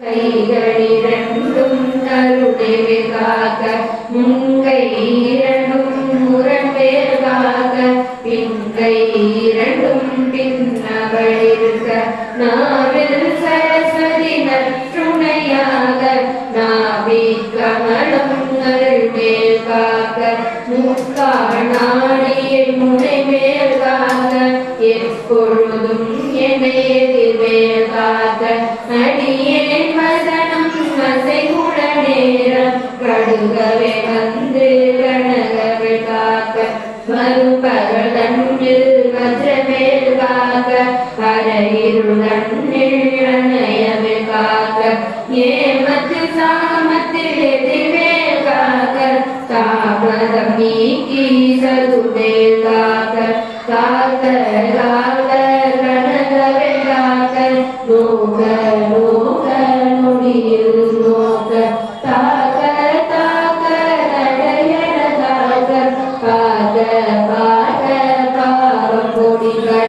கைகளிரண்டும் கருணை காக்க முன்கை இரண்டும் முரண்பேர் காக்க பின்கை இரண்டும் பின்னவழிருக்க நாவில் சரஸ்வதி நற்றுணையாக நாவி கமலம் நல்மேல் காக்க முக்காணாடியை முனைமேல் காக்க எப்பொழுதும் என்னை எதிர்மேல் காக்க அடியேன் வசனம் அசைகுட நேரம் கடுகவே வந்து கனகவே காக்க மறுபகல் தன்னில் வஜ்ரமேல் காக்க அரையிருள் தன்னில் அணையவே காக்க ஏமத்து சாமத்தில் எதிர்மேல் காக்க தாமதம் நீக்கி சதுமேல் காக்க காக்க காக்க கனகவே காக்க லோக லோக நொடியில் லோக தாக்க தாக்க நடையட தாக்க பாக